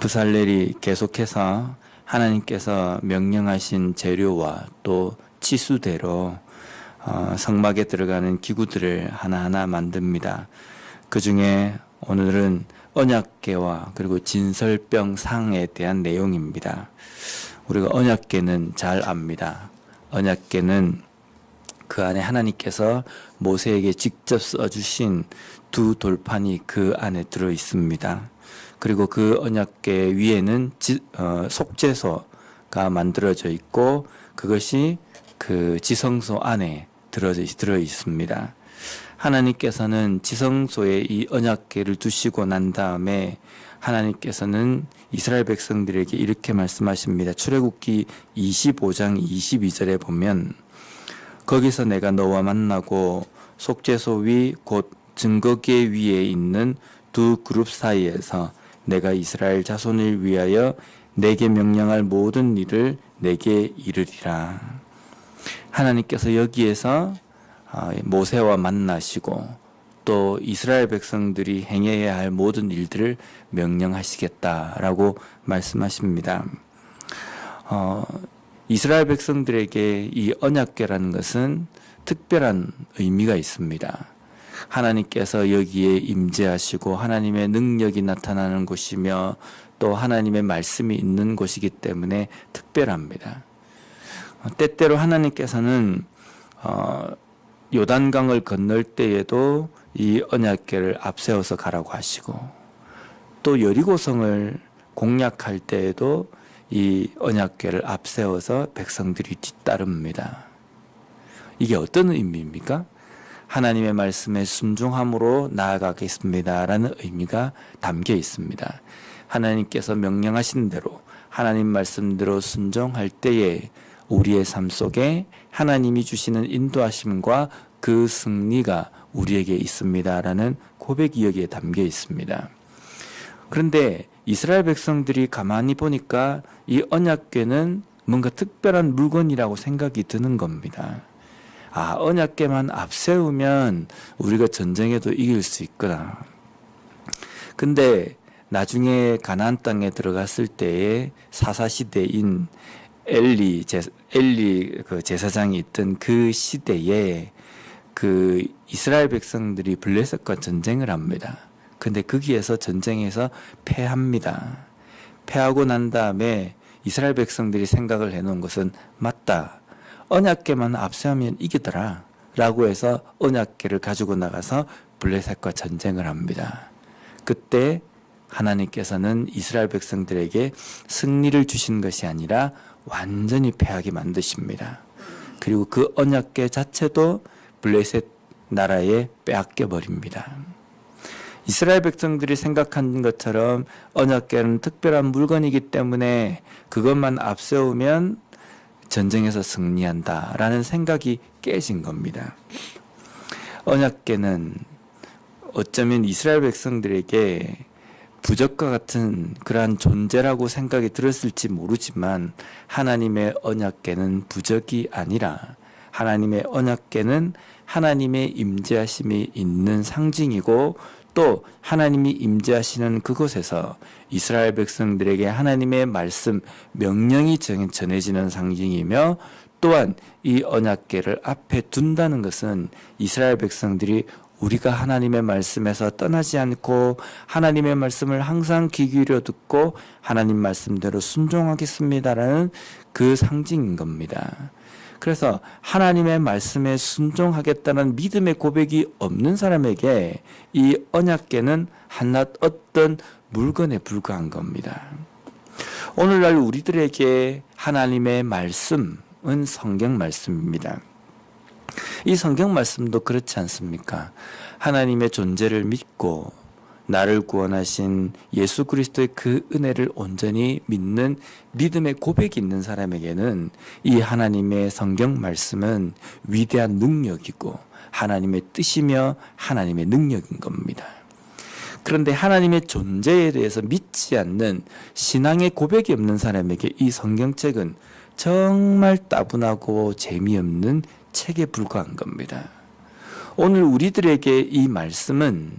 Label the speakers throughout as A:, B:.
A: 부살렐이 계속해서 하나님께서 명령하신 재료와 또 치수대로 성막에 들어가는 기구들을 하나하나 만듭니다. 그 중에 오늘은 언약궤와 그리고 진설병상에 대한 내용입니다. 우리가 언약궤는 잘 압니다. 언약궤는 그 안에 하나님께서 모세에게 직접 써주신 두 돌판이 그 안에 들어 있습니다. 그리고 그 언약궤 위에는 속죄소가 만들어져 있고 그것이 그 지성소 안에 들어 있습니다. 하나님께서는 지성소에 이 언약궤를 두시고 난 다음에 하나님께서는 이스라엘 백성들에게 이렇게 말씀하십니다. 출애굽기 25장 22절에 보면 거기서 내가 너와 만나고 속죄소 위 곧 증거궤 위에 있는 두 그룹 사이에서 내가 이스라엘 자손을 위하여 내게 명령할 모든 일을 내게 이르리라. 하나님께서 여기에서 모세와 만나시고 또 이스라엘 백성들이 행해야 할 모든 일들을 명령하시겠다라고 말씀하십니다. 이스라엘 백성들에게 이 언약궤라는 것은 특별한 의미가 있습니다. 하나님께서 여기에 임재하시고 하나님의 능력이 나타나는 곳이며 또 하나님의 말씀이 있는 곳이기 때문에 특별합니다. 때때로 하나님께서는 요단강을 건널 때에도 이 언약궤를 앞세워서 가라고 하시고 또 여리고성을 공략할 때에도 이 언약궤를 앞세워서 백성들이 뒤따릅니다. 이게 어떤 의미입니까? 하나님의 말씀에 순종함으로 나아가겠습니다라는 의미가 담겨 있습니다. 하나님께서 명령하신 대로 하나님 말씀대로 순종할 때에 우리의 삶 속에 하나님이 주시는 인도하심과 그 승리가 우리에게 있습니다라는 고백이 여기에 담겨 있습니다. 그런데 이스라엘 백성들이 가만히 보니까 이 언약궤는 뭔가 특별한 물건이라고 생각이 드는 겁니다. 언약궤만 앞세우면 우리가 전쟁에도 이길 수 있구나. 근데 나중에 가나안 땅에 들어갔을 때에 사사시대인 엘리 그 제사장이 있던 그 시대에 그 이스라엘 백성들이 블레셋과 전쟁을 합니다. 근데 거기에서 전쟁에서 패합니다. 패하고 난 다음에 이스라엘 백성들이 생각을 해놓은 것은 맞다. 언약궤만 앞세우면 이기더라 라고 해서 언약궤를 가지고 나가서 블레셋과 전쟁을 합니다. 그때 하나님께서는 이스라엘 백성들에게 승리를 주신 것이 아니라 완전히 패하게 만드십니다. 그리고 그 언약궤 자체도 블레셋 나라에 빼앗겨 버립니다. 이스라엘 백성들이 생각한 것처럼 언약궤는 특별한 물건이기 때문에 그것만 앞세우면 전쟁에서 승리한다라는 생각이 깨진 겁니다. 언약궤는 어쩌면 이스라엘 백성들에게 부적과 같은 그러한 존재라고 생각이 들었을지 모르지만 하나님의 언약궤는 부적이 아니라 하나님의 언약궤는 하나님의 임재하심이 있는 상징이고 또 하나님이 임재하시는 그곳에서 이스라엘 백성들에게 하나님의 말씀, 명령이 전해지는 상징이며 또한 이 언약궤를 앞에 둔다는 것은 이스라엘 백성들이 우리가 하나님의 말씀에서 떠나지 않고 하나님의 말씀을 항상 귀 기울여 듣고 하나님 말씀대로 순종하겠습니다라는 그 상징인 겁니다. 그래서 하나님의 말씀에 순종하겠다는 믿음의 고백이 없는 사람에게 이 언약궤는 한낱 어떤 물건에 불과한 겁니다. 오늘날 우리들에게 하나님의 말씀은 성경 말씀입니다. 이 성경 말씀도 그렇지 않습니까? 하나님의 존재를 믿고 나를 구원하신 예수 그리스도의 그 은혜를 온전히 믿는 믿음의 고백이 있는 사람에게는 이 하나님의 성경 말씀은 위대한 능력이고 하나님의 뜻이며 하나님의 능력인 겁니다. 그런데 하나님의 존재에 대해서 믿지 않는 신앙의 고백이 없는 사람에게 이 성경책은 정말 따분하고 재미없는 책에 불과한 겁니다. 오늘 우리들에게 이 말씀은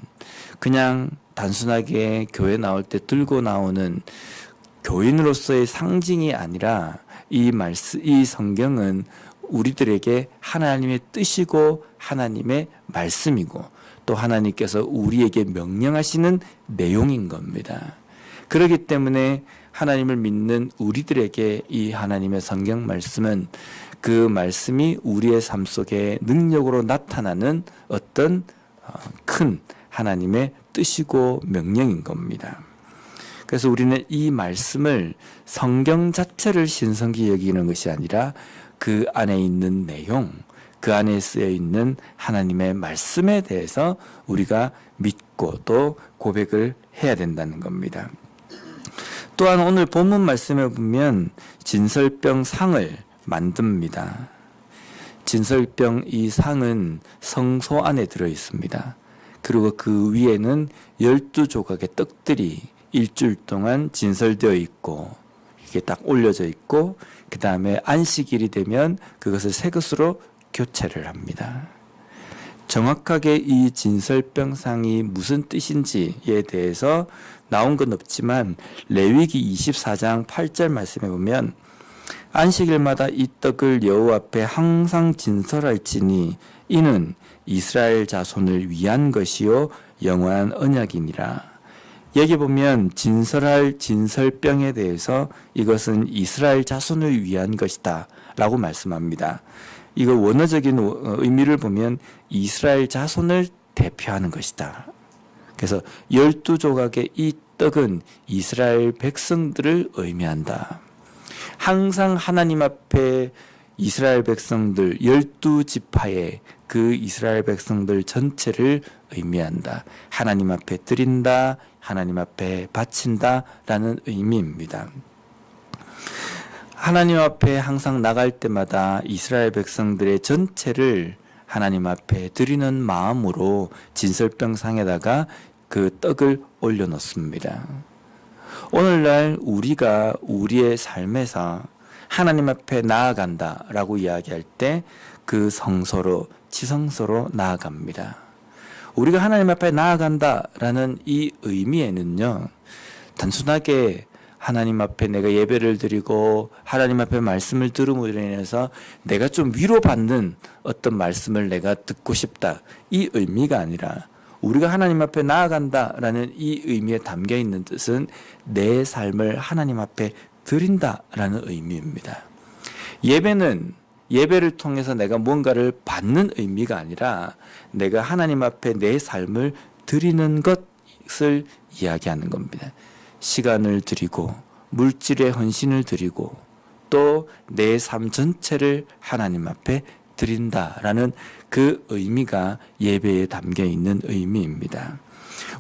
A: 그냥 단순하게 교회 나올 때 들고 나오는 교인으로서의 상징이 아니라 이 성경은 우리들에게 하나님의 뜻이고 하나님의 말씀이고 또 하나님께서 우리에게 명령하시는 내용인 겁니다. 그렇기 때문에 하나님을 믿는 우리들에게 이 하나님의 성경 말씀은 그 말씀이 우리의 삶 속에 능력으로 나타나는 어떤 큰 하나님의 뜻이고 명령인 겁니다. 그래서 우리는 이 말씀을 성경 자체를 신성히 여기는 것이 아니라 그 안에 있는 내용, 그 안에 쓰여 있는 하나님의 말씀에 대해서 우리가 믿고 또 고백을 해야 된다는 겁니다. 또한 오늘 본문 말씀에 보면 진설병 상을 만듭니다. 진설병 이 상은 성소 안에 들어 있습니다. 그리고 그 위에는 12조각의 떡들이 일주일 동안 진설되어 있고 이게 딱 올려져 있고 그 다음에 안식일이 되면 그것을 새 것으로 교체를 합니다. 정확하게 이 진설병상이 무슨 뜻인지에 대해서 나온 건 없지만 레위기 24장 8절 말씀에 보면 안식일마다 이 떡을 여호와 앞에 항상 진설할지니 이는 이스라엘 자손을 위한 것이요 영원한 언약이니라. 여기 보면 진설할 진설병에 대해서 이것은 이스라엘 자손을 위한 것이다 라고 말씀합니다. 이거 원어적인 의미를 보면 이스라엘 자손을 대표하는 것이다. 그래서 12조각의 이 떡은 이스라엘 백성들을 의미한다. 항상 하나님 앞에 이스라엘 백성들 12지파의 그 이스라엘 백성들 전체를 의미한다. 하나님 앞에 드린다, 하나님 앞에 바친다 라는 의미입니다. 하나님 앞에 항상 나갈 때마다 이스라엘 백성들의 전체를 하나님 앞에 드리는 마음으로 진설병상에다가 그 떡을 올려놓습니다. 오늘날 우리가 우리의 삶에서 하나님 앞에 나아간다 라고 이야기할 때 그 성소로 지성소로 나아갑니다. 우리가 하나님 앞에 나아간다 라는 이 의미에는요, 단순하게 하나님 앞에 내가 예배를 드리고 하나님 앞에 말씀을 들음으로 인해서 내가 좀 위로받는 어떤 말씀을 내가 듣고 싶다, 이 의미가 아니라 우리가 하나님 앞에 나아간다라는 이 의미에 담겨 있는 뜻은 내 삶을 하나님 앞에 드린다라는 의미입니다. 예배를 통해서 내가 뭔가를 받는 의미가 아니라 내가 하나님 앞에 내 삶을 드리는 것을 이야기하는 겁니다. 시간을 드리고 물질의 헌신을 드리고 또 내 삶 전체를 하나님 앞에 드린다라는 그 의미가 예배에 담겨 있는 의미입니다.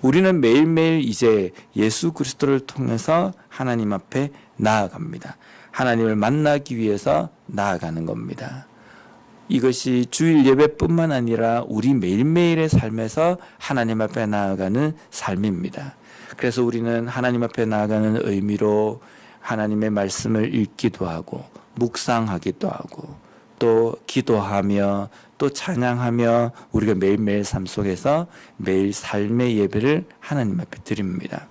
A: 우리는 매일매일 이제 예수 그리스도를 통해서 하나님 앞에 나아갑니다. 하나님을 만나기 위해서 나아가는 겁니다. 이것이 주일 예배뿐만 아니라 우리 매일매일의 삶에서 하나님 앞에 나아가는 삶입니다. 그래서 우리는 하나님 앞에 나아가는 의미로 하나님의 말씀을 읽기도 하고 묵상하기도 하고 또 기도하며 또 찬양하며 우리가 매일매일 삶 속에서 매일 삶의 예배를 하나님 앞에 드립니다.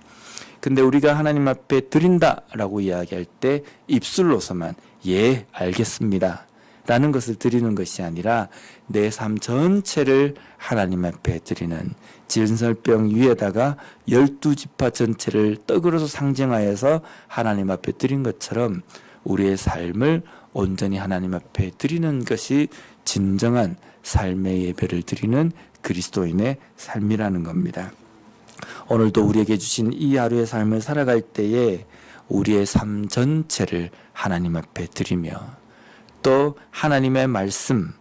A: 근데 우리가 하나님 앞에 드린다라고 이야기할 때 입술로서만 예, 알겠습니다 라는 것을 드리는 것이 아니라 내 삶 전체를 하나님 앞에 드리는, 진설병 위에다가 12지파 전체를 떡으로서 상징하여서 하나님 앞에 드린 것처럼 우리의 삶을 온전히 하나님 앞에 드리는 것이 진정한 삶의 예배를 드리는 그리스도인의 삶이라는 겁니다. 오늘도 우리에게 주신 이 하루의 삶을 살아갈 때에 우리의 삶 전체를 하나님 앞에 드리며 또 하나님의 말씀,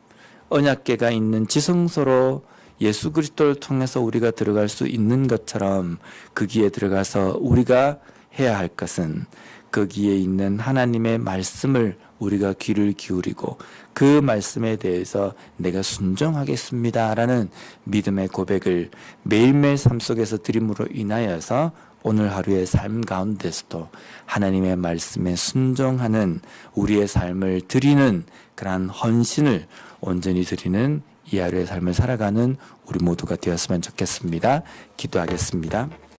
A: 언약궤가 있는 지성소로 예수 그리스도를 통해서 우리가 들어갈 수 있는 것처럼 거기에 들어가서 우리가 해야 할 것은 거기에 있는 하나님의 말씀을 우리가 귀를 기울이고 그 말씀에 대해서 내가 순종하겠습니다라는 믿음의 고백을 매일매일 삶 속에서 드림으로 인하여서 오늘 하루의 삶 가운데서도 하나님의 말씀에 순종하는 우리의 삶을 드리는 그러한 헌신을 온전히 드리는 이 하루의 삶을 살아가는 우리 모두가 되었으면 좋겠습니다. 기도하겠습니다.